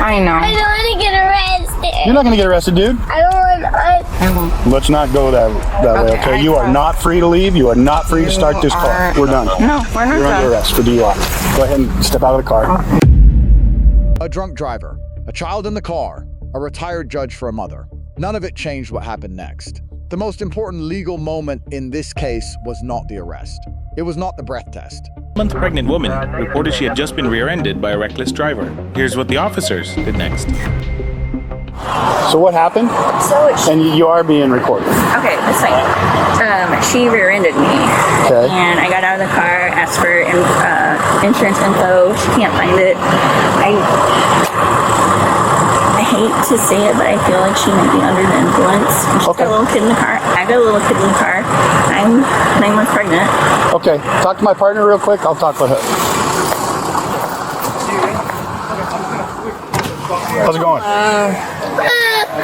I know. I don't want to get arrested. You're not going to get arrested, dude. I don't want. I won't. Let's not go that way, okay? You are not free to leave. You are not free to start this car. We're done. No, we're not You're done. under arrest for DUI. Go ahead and step out of the car. A drunk driver, a child in the car, a retired judge for a mother. None of it changed what happened next. The most important legal moment in this case was not the arrest. It was not the breath test. A month pregnant woman reported she had just been rear-ended by a reckless driver. Here's what the officers did next. So what happened? And you are being recorded. Okay, that's fine. She rear-ended me. Okay. And I got out of the car, asked for insurance info. She can't find it. I hate to say it, but I feel like she might be under the influence. She's got a little kid in the car. I got a little kid in the car. I'm 9 months pregnant. Okay, talk to my partner real quick. I'll talk with her. How's it going?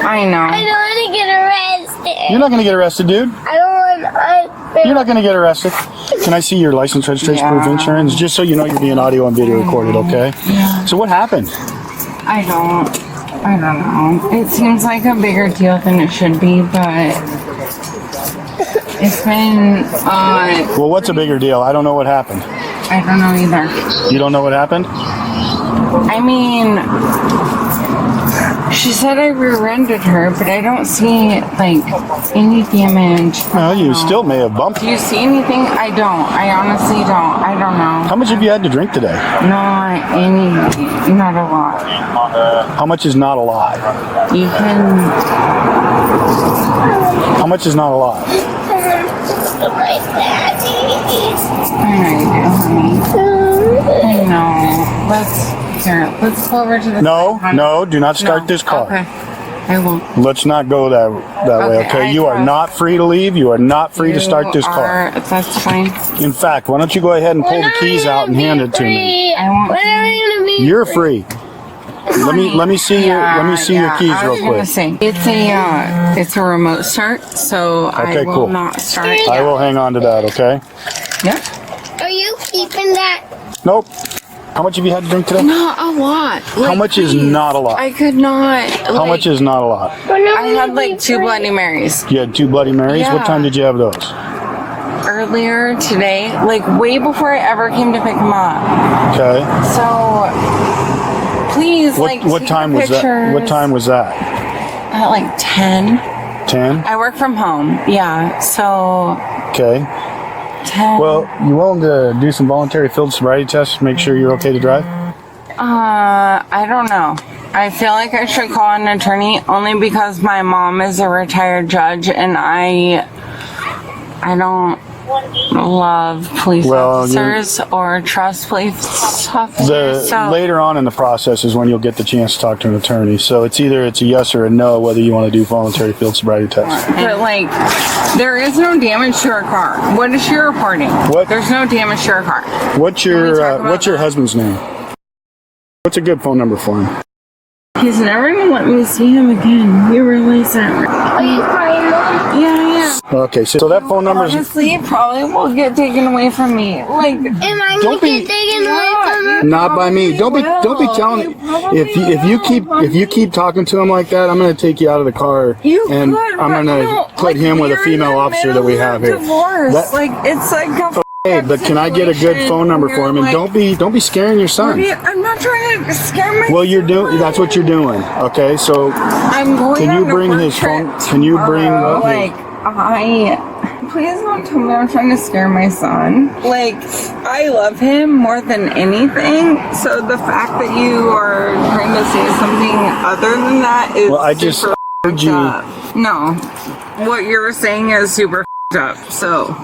I know. I don't want to get arrested. You're not going to get arrested, dude. I don't want. You're not going to get arrested. Can I see your license, registration, proof, insurance? Just so you know you're being audio and video recorded, okay? Yeah. So what happened? I don't know. It seems like a bigger deal than it should be, but it's been Well, what's a bigger deal? I don't know what happened. I don't know either. You don't know what happened? I mean, she said I rear-ended her, but I don't see, like, any damage. Well, you still may have bumped. Do you see anything? I don't. I honestly don't. I don't know. How much have you had to drink today? Not any, not a lot. How much is not a lot? You can, How much is not a lot? I know. Let's go over to the No, do not start this car. Okay. I won't. Let's not go that way, okay? You are not free to leave. You are not free to start this car. That's fine. In fact, why don't you go ahead and pull the keys out and hand it to me? I won't. When are we gonna be? You're free. Let me see your keys real quick. It's a remote start, so Okay, I will cool. not start. I will hang on to that, okay? Yep. Are you keeping that? Nope. How much have you had to drink today? Not a lot. How much is not a lot? I could not. How much is not a lot? I had like 2 Bloody Marys You had 2 Bloody Marys? Yeah. What time did you have those? earlier today, like way before I ever came to pick him up. Okay. So please, What time was that? What time was that? At like 10. 10? I work from home. Yeah. So Okay. 10. Well, you willing to do some voluntary field sobriety tests? Make sure you're okay to drive? I don't know. I feel like I should call an attorney only because my mom is a retired judge and I don't love police officers or trust police officers. Later on in the process is when you'll get the chance to talk to an attorney. So it's either a yes or a no whether you want to do voluntary field sobriety tests. But like, there is no damage to her car. What is she reporting? What? There's no damage to her car. What's your husband's name? What's a good phone number for him? He's never gonna let me see him again. You realize that? Are you crying, Mom? Yeah. Okay, so that phone number is... Honestly, it probably will get taken away from me. Like, Am I gonna get taken away from her? Not by me. Don't be telling. If you keep talking to him like that, I'm gonna take you out of the car and I'm gonna put him with a female officer that we have here. Divorce. It's like a Hey, but can I get a good phone number for him? And don't be scaring your son. I'm not trying to scare my Well, you're doing. That's what you're doing. Okay, so I'm going can you on a bring work his phone? trip Can you bring? tomorrow. Please don't tell me I'm trying to scare my son. Like, I love him more than anything. So the fact that you are trying to say something other than that is Well, I just heard you. No, what you're saying is super up. So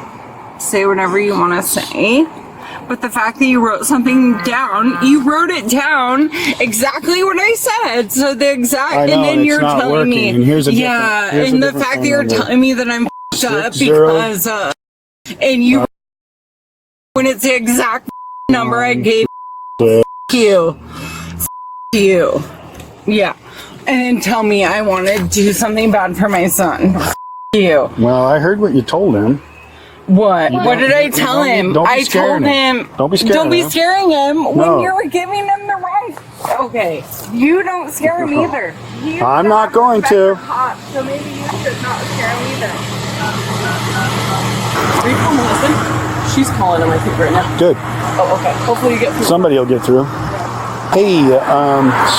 say whatever you want to say. But the fact that you wrote something down, you wrote it down exactly what I said. So the exact, I know, and then it's you're not telling me, working. And here's a and the fact that you're telling me that I'm up 60 because, and you, when it's the exact number I gave you, yeah, and then tell me I want to do something bad for my son. You. Well, I heard what you told him. What? What did I tell him? I told him. Don't be scaring him. Don't be scaring him when you're giving him the wrong Okay, you don't scare him either. I'm not going to. Hot, so maybe you should not scare him either. Are you calling Melissa? She's calling him, I think, right now. Good. Oh, okay. Hopefully you get through. Somebody will get through. Hey,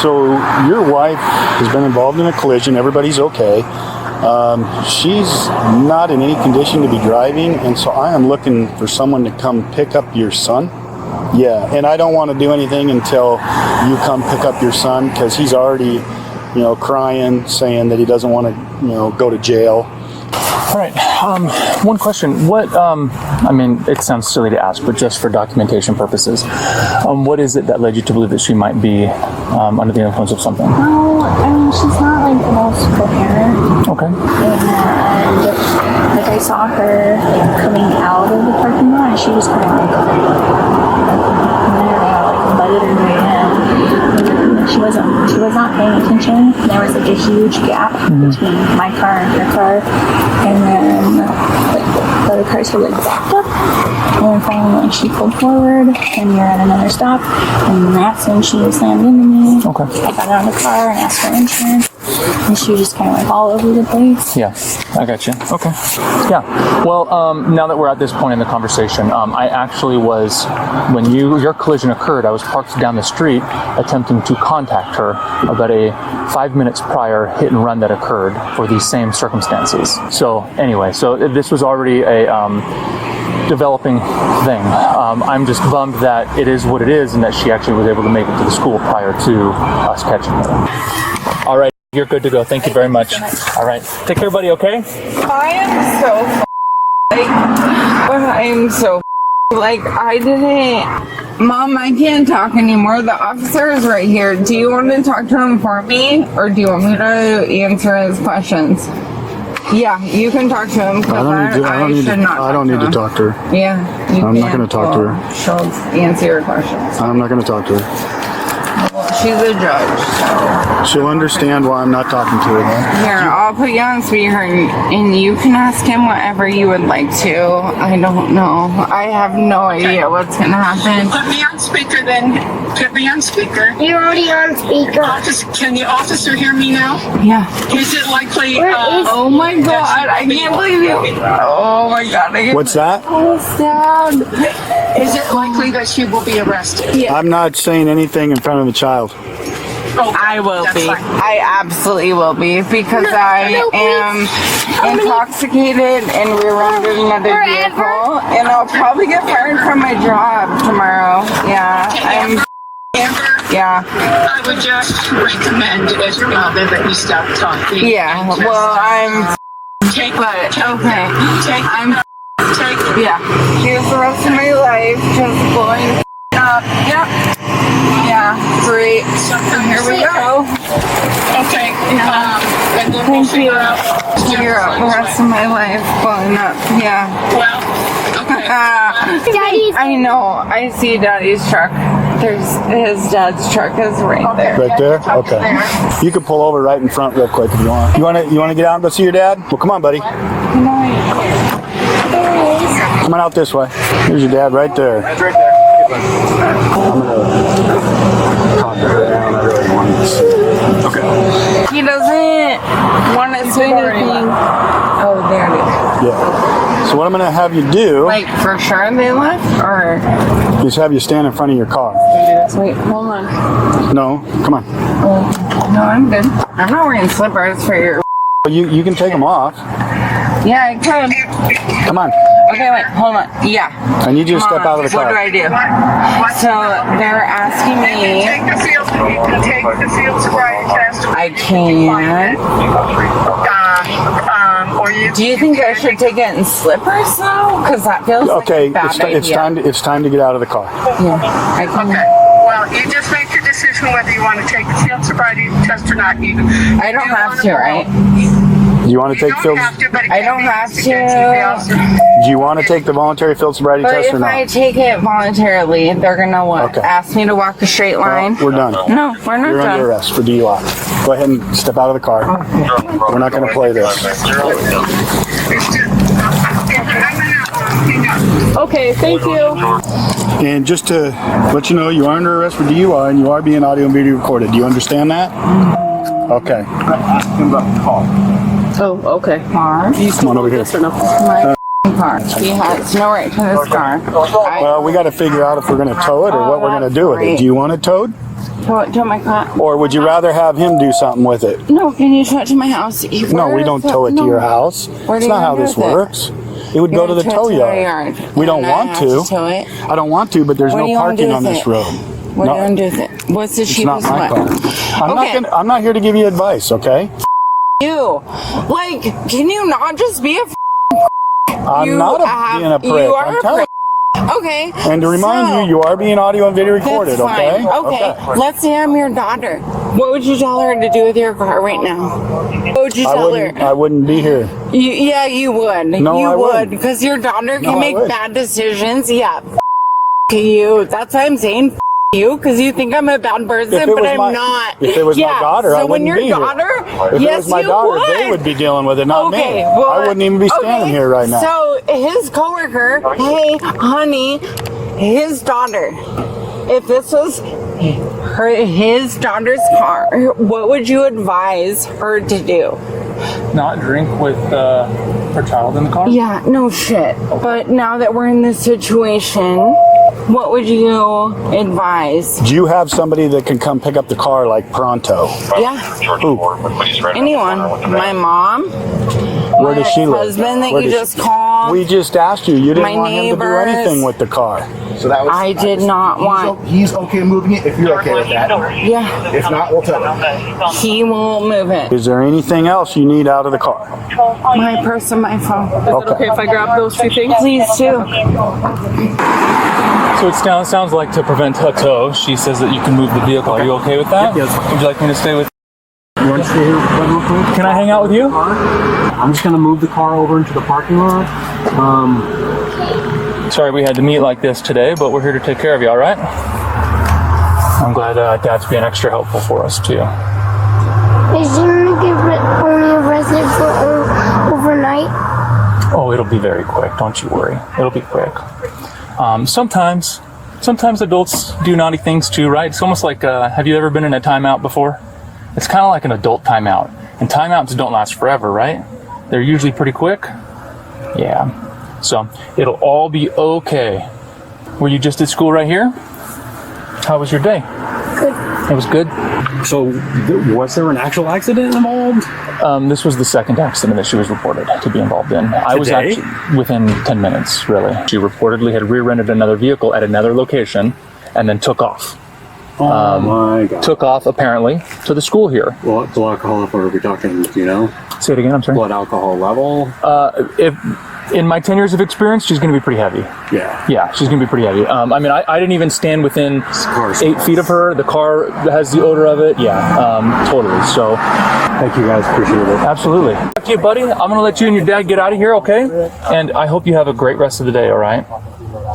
so your wife has been involved in a collision. Everybody's okay. She's not in any condition to be driving, and so I am looking for someone to come pick up your son. Yeah, and I don't want to do anything until you come pick up your son, because he's already, crying, saying that he doesn't want to, go to jail. All right. One question. What? I mean, it sounds silly to ask, but just for documentation purposes, what is it that led you to believe that she might be under the influence of something? Well, I mean, she's not like the most coherent. Okay. And like I saw her coming out of the parking lot, and she was kind of like butted her way in. She was not paying attention. There was like a huge gap between my car and her car, and then the other cars were like backed up. And then finally, she pulled forward, and we were at another stop, and that's when she slammed into me. Okay. I got out of the car and asked for insurance, and she was just kind of like all over the place. Yeah, I got you. Okay. Yeah. Well, now that we're at this point in the conversation, I actually was, when your collision occurred, I was parked down the street attempting to contact her about a 5 minutes prior hit and run that occurred for these same circumstances. So anyway, this was already a developing thing. I'm just bummed that it is what it is, and that she actually was able to make it to the school prior to us catching her. All right. You're good to go. Thank you very much. All right. Take care, buddy, okay? I am so I didn't. Mom, I can't talk anymore. The officer is right here. Do you want to talk to him for me, or do you want me to answer his questions? Yeah, you can talk to him. I don't need to talk to her. Yeah, I'm not going to talk to her. She'll answer your questions. I'm not going to talk to her. Well, she's a judge, so. She'll understand why I'm not talking to her, though. Here, I'll put you on speaker, and you can ask him whatever you would like to. I don't know. I have no idea what's going to happen. Put me on speaker then. Put me on speaker. You're already on speaker. Can the officer hear me now? Yeah. Is it likely? Oh my God, I can't believe you. Oh my God. What's that? So sad. Is it likely that she will be arrested? Yeah. I'm not saying anything in front of the child. Oh, I will that's be. fine. I absolutely will be, because I am intoxicated and rear-ended another vehicle, and I'll probably get fired from my job tomorrow. Yeah, Amber, yeah. I would just recommend as your mother that you stop talking. Yeah, and just, well, I'm, take but, take okay. Take take Yeah, here's the rest of my life, just blowing up. Yep. Yeah, great. So Here we go. Okay. And then Thank you. Figure out the rest of my life blowing up. Yeah. Well, okay. Daddy's. I know. I see Daddy's truck. There's his dad's truck is right there. Right there? Okay. You can pull over right in front real quick if you want. You want to get out and go see your dad? Well, come on, buddy. Come on out this way. Here's your dad right there. Right there. I'm going to talk to her now. I really want to see. Okay. He doesn't want to say anything. Oh, there it is. Yeah. So what I'm going to have you do Like, for sure they left? Or? is have you stand in front of your car. Wait, hold on. No, come on. No, I'm good. I'm not wearing slippers for your. You can take them off. Yeah, I could. Come on. Okay, wait, hold on. Yeah. I need you to step out of the car. What do I do? So they're asking me. You can take the field sobriety test. I can. Or you. Do you think I should take it in slippers though? Because that feels Okay, like a bad idea. it's time to get out of the car. Yeah, I can. Okay. Well, you just make your decision whether you want to take the field sobriety test or not. I don't have to, right? Do you want to take field? I don't have to. Do you want to take the voluntary field sobriety But test or if I not? take it voluntarily, they're gonna what? Okay. Ask me to walk a straight line? We're done. No, we're not You're done. under arrest for DUI. Go ahead and step out of the car. We're not going to play this. Okay, thank you. And just to let you know, you are under arrest for DUI and you are being audio and video recorded. Do you understand that? Okay. Ask him about the call. Oh, okay. Car. Come on over here. My car. He has no right to this car. Well, we got to figure out if we're going to tow it or what we're going to do with it. Do you want it towed? Tow my car. Or would you rather have him do something with it? No, can you tow it to my house? No, we don't tow it to your house. It's not how this works. It would go to the tow yard. We don't want to. I don't want to, but there's no parking on this road. What do you want to do with it? What's the cheapest It's not my car. I'm not here to give you advice, okay? You. Like, can you not just be a I'm not being a prick. You are I'm a telling prick. Okay. And to remind you are being audio and video recorded, that's fine. okay? Okay. Let's say I'm your daughter. What would you tell her to do with your car right now? What would you tell her? I wouldn't be here. Yeah, you would. No, you I would. wouldn't. Because your daughter No, can I make would. bad decisions. Yeah. You. That's why I'm saying you, because you think I'm a bad person, but I'm not. If it was my daughter, I wouldn't be here. So when your daughter, If yes, it was my you daughter, would. they would be dealing with it, not me. Well, I wouldn't even be standing here right now. So his coworker, hey, honey, his daughter, if this was his daughter's car, what would you advise her to do? Not drink with her child in the car? Yeah, no shit. But now that we're in this situation, what would you advise? Do you have somebody that can come pick up the car like pronto? Yeah. Who? Anyone. My mom. Where does she live? Husband that Where you does just called. We just asked you. You didn't My want him to do neighbors. anything with the car. So that was. I did not want. He's okay moving it if you're okay with that. Yeah. If not, we'll tell him. He won't move it. Is there anything else you need out of the car? My purse and my phone. Is it okay if I grab those two things? Please do. So it sounds like to prevent a tow, she says that you can move the vehicle. Are you okay with that? Yes. Would you like me to stay with? You want to stay here real quick? Can I hang out with you? I'm just going to move the car over into the parking lot. Sorry we had to meet like this today, but we're here to take care of you, all right? I'm glad Dad's being extra helpful for us, too. Is he only arrested for overnight? Oh, it'll be very quick. Don't you worry. It'll be quick. Sometimes adults do naughty things too, right? It's almost like, have you ever been in a timeout before? It's kind of like an adult timeout. And timeouts don't last forever, right? They're usually pretty quick. Yeah. So it'll all be okay. Were you just at school right here? How was your day? Good. It was good? So, was there an actual accident involved? This was the second accident that she was reported to be involved in. I was Today? actually within 10 minutes, really. She reportedly had rear-ended another vehicle at another location and then took off. Oh my God. Took off, apparently, to the school here. What blood alcohol level are we talking, do you know? Say it again, I'm sorry. Blood alcohol level? In my 10 years of experience, she's going to be pretty heavy. Yeah. Yeah, she's going to be pretty heavy. I mean, I didn't even stand within 8 feet of her. The car has the odor of it. Yeah, totally. So, Thank you guys, appreciate it. absolutely. Okay, buddy, I'm going to let you and your dad get out of here, okay? And I hope you have a great rest of the day, all right?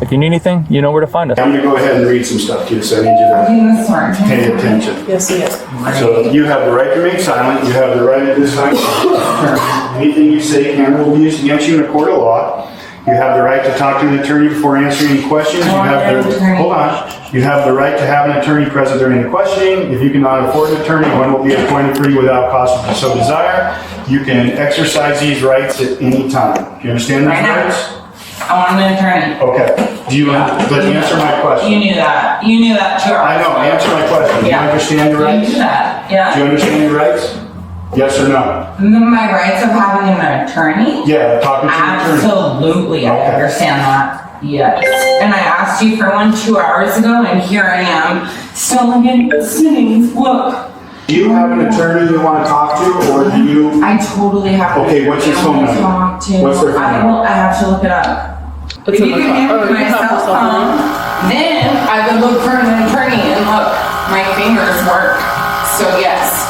If you need anything, you know where to find us. I'm going to go ahead and read some stuff to you, so I need you to pay attention. Yes, yes. So you have the right to remain silent. You have the right to decide. Anything you say can or will be used against you in a court of law. You have the right to talk to an attorney before answering any questions. You have the right to have an attorney present during the questioning. If you cannot afford an attorney, one will be appointed for you without cost if you so desire. You can exercise these rights at any time. Do you understand these rights? I want an attorney. Okay. Do you but answer my question? You knew that. You knew that too. I know. Answer my question. Do you understand your rights? You knew that. Do Yeah. you understand your rights? Yes or no? My rights of having an attorney? Yeah, talking to an attorney. Absolutely, I Okay. understand that. Yes. And I asked you for one 2 hours ago, and here I am, still sitting. Look. Do you have an attorney you want to talk to, or do you? I totally have to. Okay, what's his phone number? Talk to. What's their phone number? I have to look it up. If you can give me my cell phone, then I would look for an attorney, and look, my fingers work. So yes.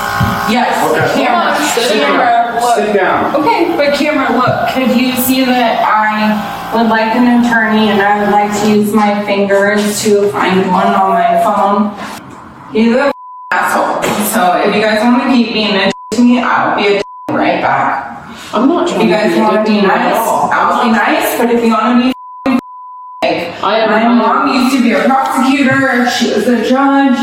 Yes, Okay. camera. Sit Camera, down. look. Sit down. Okay, but camera, look, could you see that I would like an attorney and I would like to use my fingers to find one on my phone? He's a asshole. So if you guys want to keep being a to me, I'll be a right back. I'm not If trying you guys to want to be at nice, all. I'll be nice, but if you want to be like, My mom used to be a prosecutor. She was a judge.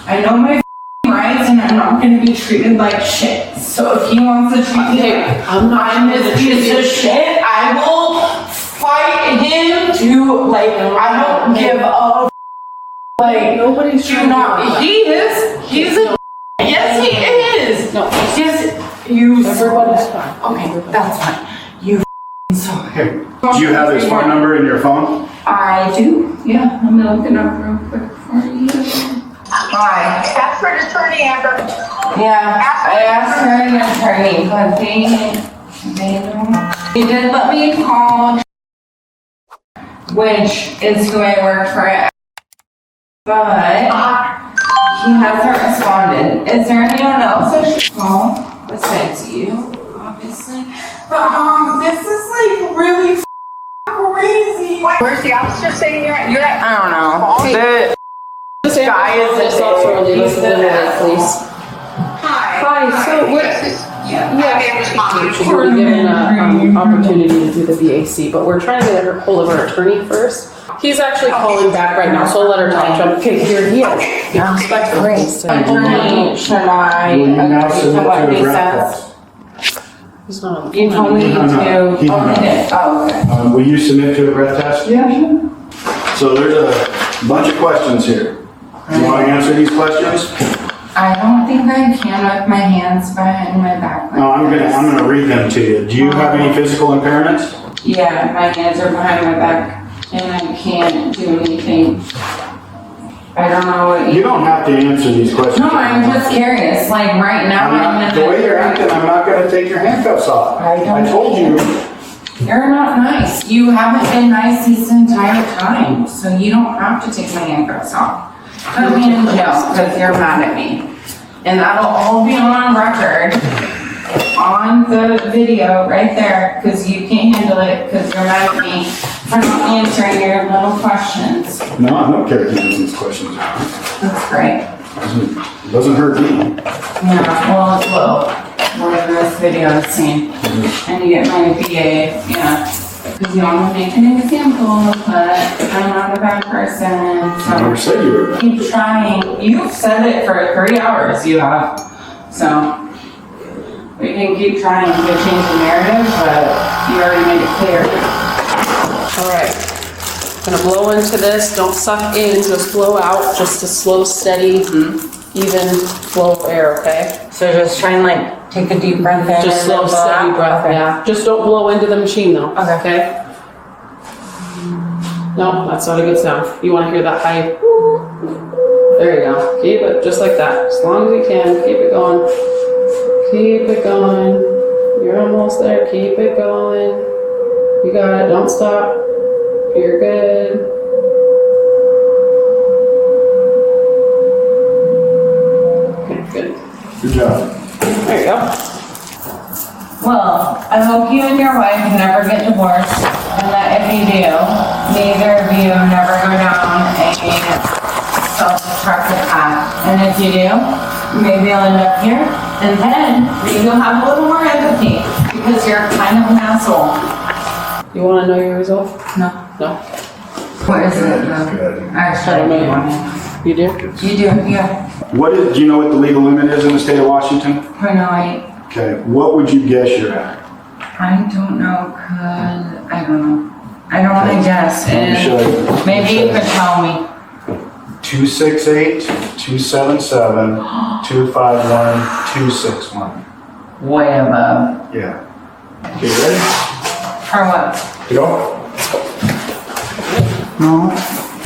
I know my rights, and I'm not going to be treated like shit. So if he wants to treat me like I'm this piece of shit, I will fight him to, like, I don't give a like, nobody's trying to. He is. He's a. Yes, he is. No. Yes, you. Everybody's fine. Okay, that's fine. You. So. Do you have his phone number in your phone? I do. Yeah, I'm gonna look it up real quick for you. Hi. Ask for an attorney, Amber. Yeah, I asked her an attorney, but they did let me call, which is who I work for at, but he hasn't responded. Is there anyone else I should call besides you, obviously? But this is like really crazy. Where's the officer saying you're at? I don't know. This guy is Police. Hi. So what? Yeah. She will be given an opportunity to do the VAC, but we're trying to get a hold of our attorney first. He's actually calling back right now, so I'll let her talk to him. Okay, here he is. Yeah, that's great. Attorney, should I Will you now agree to submit what to he a breath says? test? He's not on. You told me to. No, he Oh, he did. Oh, okay. Will you submit to a breath test? Yeah, sure. So there's a bunch of questions here. You want to answer these questions? I don't think I can with my hands behind my back. No, I'm gonna read them to you. Do you have any physical impairments? Yeah, my hands are behind my back and I can't do anything. I don't know what You don't have to answer these questions. No, I'm just curious. Like right now, I'm The way you're acting, I'm not gonna take your handcuffs off. I told you. You're not nice. You haven't been nice this entire time, so you don't have to take my handcuffs off. Put me in jail because you're mad at me. And that'll all be on record, on the video right there, because you can't handle it because you're mad at me for not answering your little questions. No, I don't care if you answer these questions. That's great. It doesn't hurt me. Yeah, well, it will. Whatever this video is seen. And you get my VA, yeah. Because you want to make an example, but I'm not a bad person. I never said you were. Keep trying. You've said it for 3 hours, you have. So, we can keep trying to change the narrative, but you already made it clear. Alright. Gonna blow into this. Don't suck in, just blow out. Just a slow, steady, even flow of air, okay? So just try and like take a deep breath in. Just slow, steady breath, yeah. Just don't blow into the machine though, okay? No, that's not a good sound. You want to hear that high. There you go. Keep it just like that. As long as you can. Keep it going. Keep it going. You're almost there. Keep it going. You got it. Don't stop. You're good. Okay, good. Good job. There you go. Well, I hope you and your wife never get divorced, and that if you do, neither of you never go down a self-destructive path. And if you do, maybe you'll end up here, and then maybe you'll have a little more empathy, because you're kind of an asshole. You want to know your result? No. No? What is it? Actually, I do want to. You do? You do, yeah. Do you know what the legal limit is in the state of Washington? 0.08. Okay, what would you guess you're at? I don't know, cause I don't know. I don't want to guess. Let me show you. Maybe you could tell me. 268, 277, 251, 261. Way above. Yeah. Okay, ready? For what? Go. No.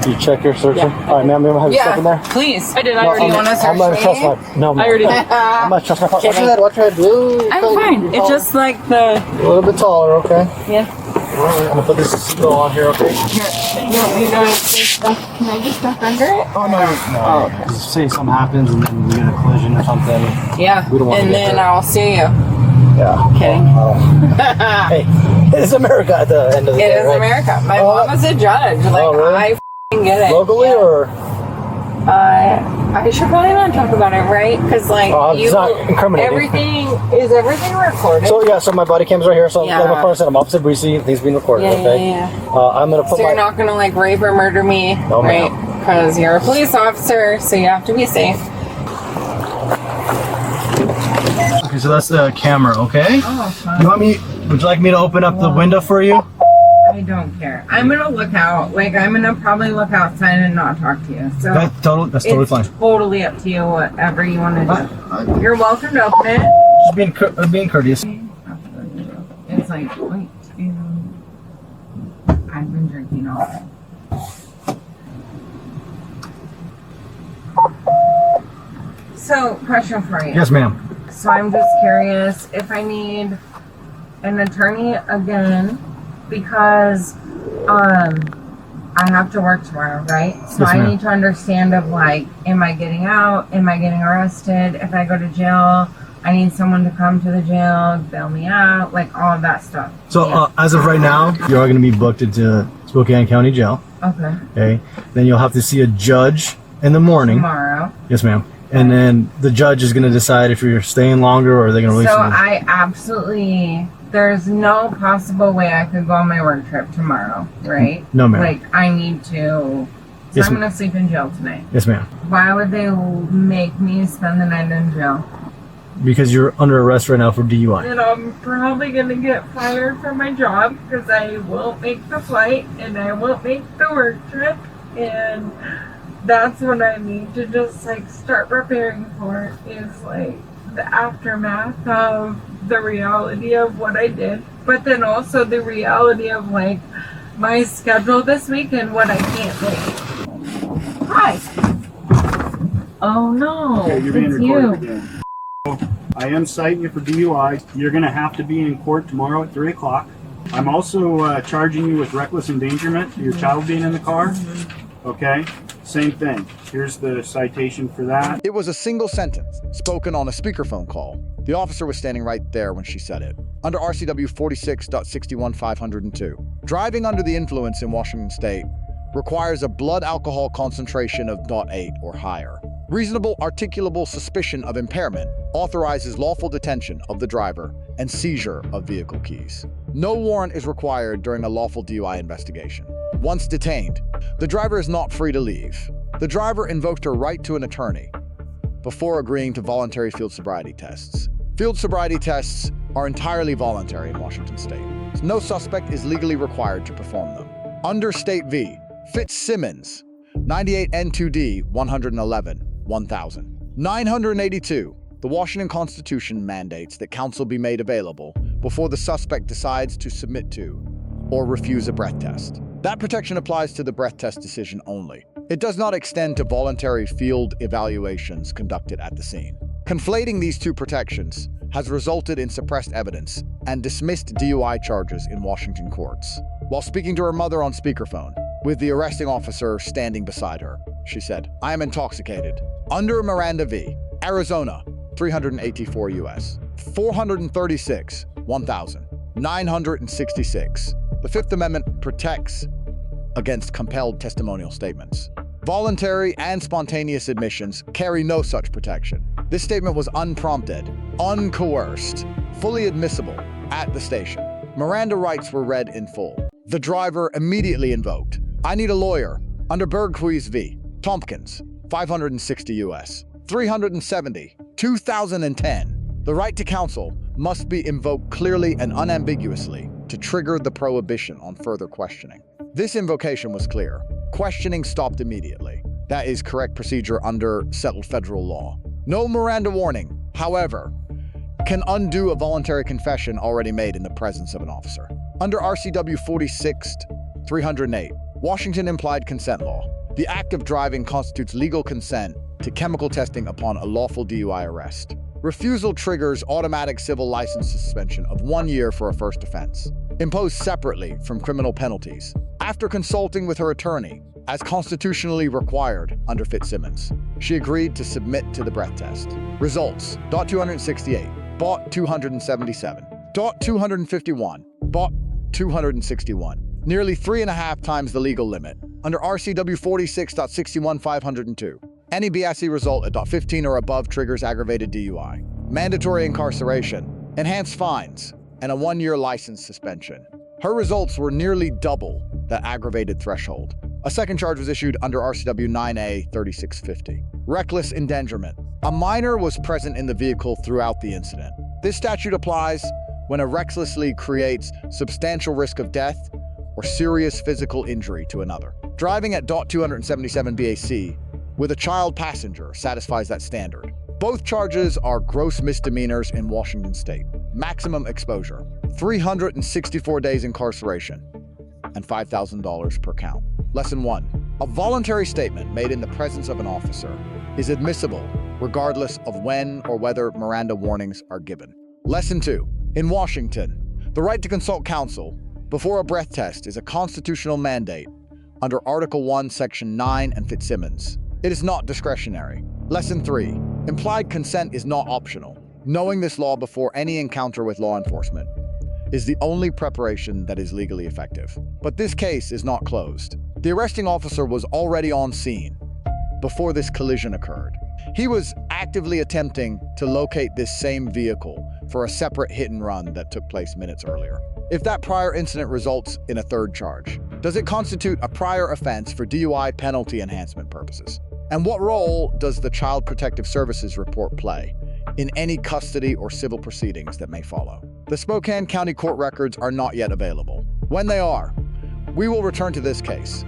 You check your searcher? Yeah. All right, ma'am, have your stuff in there? Please. I did. I already want to search I'm not trust my. No, I already did. I'm not trust my. Watch your head, blue. I'm fine. It's just like the. A little bit taller, okay? Yeah. All right, I'm gonna put this seatbelt on here, okay? You know, can I just duck under it? Oh no. Oh, okay. Say something happens and then we get a collision or something. Yeah. We don't want and to get then there. I'll sue you. Yeah. Kidding. Hey, it's America at the end of the day. It is right? America. My mom is a judge. Like really? I f***ing get it. Locally yeah. or? I should probably not talk about it, right? Because like it's not incriminating. Everything recorded? So yeah, so my body cam's right here. So Yeah. like my phone said, I'm opposite Breezy. Things being recorded. Okay. Yeah. I'm gonna put So you're not gonna like rape or murder me, No, right? ma'am. Because you're a police officer, so you have to be safe. Okay, so that's the camera, okay? Oh, fine. Would you like me to open up the window for you? I don't care. I'm gonna look out. Like I'm gonna probably look outside and not talk to you. So That's totally fine. totally up to you. Whatever you want to do. You're welcome to open it. Just being courteous. It's like wait. I've been drinking all day. So, question for you. Yes, ma'am. So I'm just curious if I need an attorney again because I have to work tomorrow, right? So Yes, I ma'am. need to understand of like, am I getting out? Am I getting arrested? If I go to jail, I need someone to come to the jail, bail me out, like all of that stuff. So Yeah. as of right now, you are going to be booked into Spokane County Jail. Okay. Okay. Then you'll have to see a judge in the morning. Tomorrow. Yes, ma'am. And then the judge is going to decide if you're staying longer or are they going to release So you. I absolutely, there's no possible way I could go on my work trip tomorrow, right? No, ma'am. Like I need to, so Yes, I'm ma'am. going to sleep in jail tonight. Yes, ma'am. Why would they make me spend the night in jail? Because you're under arrest right now for DUI. And I'm probably going to get fired from my job because I won't make the flight and I won't make the work trip. And that's what I need to just like start preparing for is like the aftermath of the reality of what I did. But then also the reality of like my schedule this week and what I can't make. Hi. Oh no, Okay, you're being it's recorded you. again. I am citing you for DUI. You're going to have to be in court tomorrow at 3 o'clock. I'm also charging you with reckless endangerment, your child being in the car. Okay, same thing. Here's the citation for that. It was a single sentence, spoken on a speakerphone call. The officer was standing right there when she said it. Under RCW 46.61502, driving under the influence in Washington State requires a blood alcohol concentration of 0.8 or higher. Reasonable articulable suspicion of impairment authorizes lawful detention of the driver and seizure of vehicle keys. No warrant is required during a lawful DUI investigation. Once detained, the driver is not free to leave. The driver invoked her right to an attorney before agreeing to voluntary field sobriety tests. Field sobriety tests are entirely voluntary in Washington State. No suspect is legally required to perform them. Under State v. Fitzsimmons, 98 N2D 111 1000. 982. The Washington Constitution mandates that counsel be made available before the suspect decides to submit to or refuse a breath test. That protection applies to the breath test decision only. It does not extend to voluntary field evaluations conducted at the scene. Conflating these two protections has resulted in suppressed evidence and dismissed DUI charges in Washington courts. While speaking to her mother on speakerphone, with the arresting officer standing beside her, she said, "I am intoxicated." Under Miranda v. Arizona, 384 U.S. 436, 1,000. 966. The Fifth Amendment protects against compelled testimonial statements. Voluntary and spontaneous admissions carry no such protection. This statement was unprompted, uncoerced, fully admissible at the station. Miranda rights were read in full. The driver immediately invoked, "I need a lawyer," under Berghuis v. Tompkins, 560 U.S. 370, 2010. The right to counsel must be invoked clearly and unambiguously to trigger the prohibition on further questioning. This invocation was clear. Questioning stopped immediately. That is correct procedure under settled federal law. No Miranda warning, however, can undo a voluntary confession already made in the presence of an officer. Under RCW 46-308, Washington Implied Consent Law, the act of driving constitutes legal consent to chemical testing upon a lawful DUI arrest. Refusal triggers automatic civil license suspension of 1 year for a first offense, imposed separately from criminal penalties. After consulting with her attorney, as constitutionally required under Fitzsimmons, she agreed to submit to the breath test. Results: .268, .277, .251, .261, nearly 3.5 times the legal limit. Under RCW 46.61502, Any BIC result at .15 or above triggers aggravated DUI. Mandatory incarceration, enhanced fines, and a 1-year license suspension. Her results were nearly double that aggravated threshold. A second charge was issued under RCW 9A 3650. Reckless endangerment. A minor was present in the vehicle throughout the incident. This statute applies when it recklessly creates substantial risk of death or serious physical injury to another. Driving at .277 BAC with a child passenger satisfies that standard. Both charges are gross misdemeanors in Washington state. Maximum exposure, 364 days incarceration, and $5,000 per count. Lesson 1. A voluntary statement made in the presence of an officer is admissible regardless of when or whether Miranda warnings are given. Lesson 2. In Washington, the right to consult counsel before a breath test is a constitutional mandate under Article 1, Section 9 and Fitzsimmons. It is not discretionary. Lesson 3. Implied consent is not optional. Knowing this law before any encounter with law enforcement is the only preparation that is legally effective. But this case is not closed. The arresting officer was already on scene before this collision occurred. He was actively attempting to locate this same vehicle for a separate hit and run that took place minutes earlier. If that prior incident results in a third charge, does it constitute a prior offense for DUI penalty enhancement purposes? And what role does the Child Protective Services report play in any custody or civil proceedings that may follow? The Spokane County court records are not yet available. When they are, we will return to this case